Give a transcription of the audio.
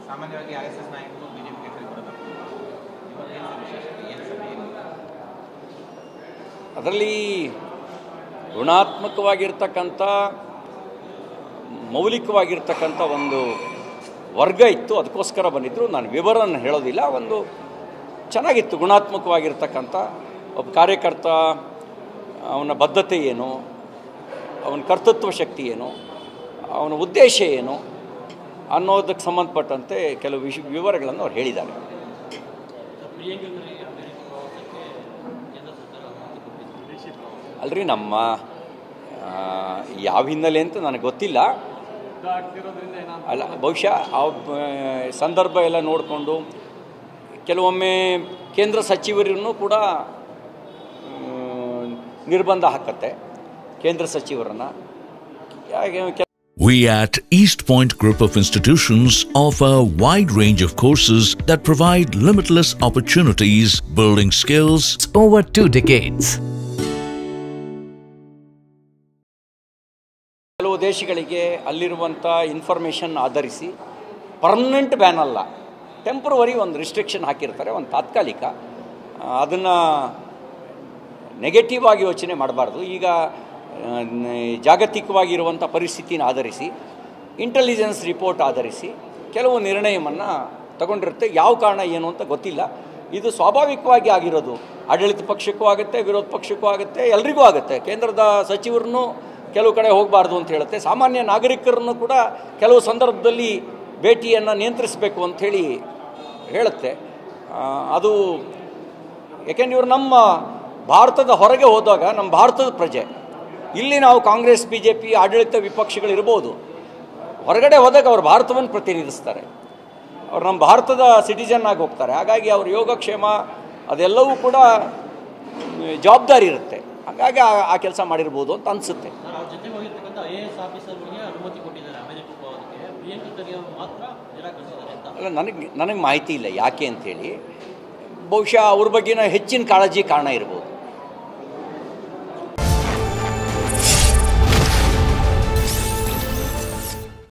ಸಾಮಾನ್ಯವಾಗಿ ಆರ್ಎಸ್ಎಸ್ ನಾಯಕರು ಬಿಜೆಪಿಗೆ ಕೈಗೊಳ್ಳೋದು ಅದರಲ್ಲಿ ಗುಣಾತ್ಮಕವಾಗಿರ್ತಕ್ಕಂಥ ಮೌಲಿಕವಾಗಿರ್ತಕ್ಕಂಥ ಒಂದು ವರ್ಗ ಇತ್ತು, ಅದಕ್ಕೋಸ್ಕರ ಬಂದಿದ್ದರು. ನಾನು ವಿವರನ ಹೇಳೋದಿಲ್ಲ. ಒಂದು ಚೆನ್ನಾಗಿತ್ತು, ಗುಣಾತ್ಮಕವಾಗಿರ್ತಕ್ಕಂಥ ಒಬ್ಬ ಕಾರ್ಯಕರ್ತ, ಅವನ ಬದ್ಧತೆ ಏನು, ಅವನ ಕರ್ತೃತ್ವ ಶಕ್ತಿ ಏನು, ಅವನ ಉದ್ದೇಶ ಏನು ಅನ್ನೋದಕ್ಕೆ ಸಂಬಂಧಪಟ್ಟಂತೆ ಕೆಲವು ವಿವರಗಳನ್ನು ಅವ್ರು ಹೇಳಿದ್ದಾರೆ. ಅಲ್ರಿ, ನಮ್ಮ ಯಾವ ಹಿನ್ನೆಲೆ ಅಂತ ನನಗೆ ಗೊತ್ತಿಲ್ಲ. ಅಲ್ಲ, ಬಹುಶಃ ಆ ಸಂದರ್ಭ ಎಲ್ಲ ನೋಡಿಕೊಂಡು ಕೆಲವೊಮ್ಮೆ ಕೇಂದ್ರ ಸಚಿವರನ್ನು ಕೂಡ ನಿರ್ಬಂಧ ಹಾಕತ್ತೆ, ಕೇಂದ್ರ ಸಚಿವರನ್ನು. We at East Point Group of Institutions offer a wide range of courses that provide limitless opportunities, building skills over 2 decades. ಕೆಲವು ದೇಶಗಳಿಗೆ ಅಲ್ಲಿರುವಂಥ ಇನ್ಫಾರ್ಮೇಷನ್ ಆಧರಿಸಿ ಪರ್ಮನೆಂಟ್ ಬ್ಯಾನ್ ಅಲ್ಲ, ಟೆಂಪ್ರವರಿ ಒಂದು ರಿಸ್ಟ್ರಿಕ್ಷನ್ ಹಾಕಿರ್ತಾರೆ, ಒಂದು ತಾತ್ಕಾಲಿಕ. ಅದನ್ನು ನೆಗೆಟಿವ್ ಆಗಿ ಯೋಚನೆ ಮಾಡಬಾರ್ದು. ಈಗ ಜಾಗತಿಕವಾಗಿರುವಂಥ ಪರಿಸ್ಥಿತಿನ ಆಧರಿಸಿ, ಇಂಟೆಲಿಜೆನ್ಸ್ ರಿಪೋರ್ಟ್ ಆಧರಿಸಿ ಕೆಲವು ನಿರ್ಣಯವನ್ನು ತಗೊಂಡಿರುತ್ತೆ. ಯಾವ ಕಾರಣ ಏನು ಅಂತ ಗೊತ್ತಿಲ್ಲ. ಇದು ಸ್ವಾಭಾವಿಕವಾಗಿ ಆಗಿರೋದು. ಆಡಳಿತ ಪಕ್ಷಕ್ಕೂ ಆಗುತ್ತೆ, ವಿರೋಧ ಪಕ್ಷಕ್ಕೂ ಆಗುತ್ತೆ, ಎಲ್ರಿಗೂ ಆಗುತ್ತೆ. ಕೇಂದ್ರದ ಸಚಿವರನ್ನು ಕೆಲವು ಕಡೆ ಹೋಗಬಾರ್ದು ಅಂತ ಹೇಳುತ್ತೆ. ಸಾಮಾನ್ಯ ನಾಗರಿಕರನ್ನು ಕೂಡ ಕೆಲವು ಸಂದರ್ಭದಲ್ಲಿ ಭೇಟಿಯನ್ನು ನಿಯಂತ್ರಿಸಬೇಕು ಅಂಥೇಳಿ ಹೇಳುತ್ತೆ. ಅದು ಯಾಕೆಂದ್ರೆ ಇವರು ನಮ್ಮ ಭಾರತದ ಹೊರಗೆ ಹೋದಾಗ ನಮ್ಮ ಭಾರತದ ಪ್ರಜೆ, ಇಲ್ಲಿ ನಾವು ಕಾಂಗ್ರೆಸ್ ಬಿ ಜೆ ಪಿ ಆಡಳಿತ ವಿಪಕ್ಷಗಳಿರ್ಬೋದು, ಹೊರಗಡೆ ಹೋದಾಗ ಅವರು ಭಾರತವನ್ನು ಪ್ರತಿನಿಧಿಸ್ತಾರೆ, ಅವ್ರು ನಮ್ಮ ಭಾರತದ ಸಿಟಿಜನ್ ಆಗಿ ಹೋಗ್ತಾರೆ. ಹಾಗಾಗಿ ಅವ್ರ ಯೋಗಕ್ಷೇಮ ಅದೆಲ್ಲವೂ ಕೂಡ ಜವಾಬ್ದಾರಿ ಇರುತ್ತೆ. ಹಾಗಾಗಿ ಆ ಕೆಲಸ ಮಾಡಿರ್ಬೋದು ಅಂತ ಅನಿಸುತ್ತೆ. ಅಲ್ಲ, ನನಗೆ ಮಾಹಿತಿ ಇಲ್ಲ ಯಾಕೆ ಅಂಥೇಳಿ. ಬಹುಶಃ ಅವ್ರ ಬಗ್ಗೆನ ಹೆಚ್ಚಿನ ಕಾಳಜಿ ಕಾರಣ ಇರ್ಬೋದು.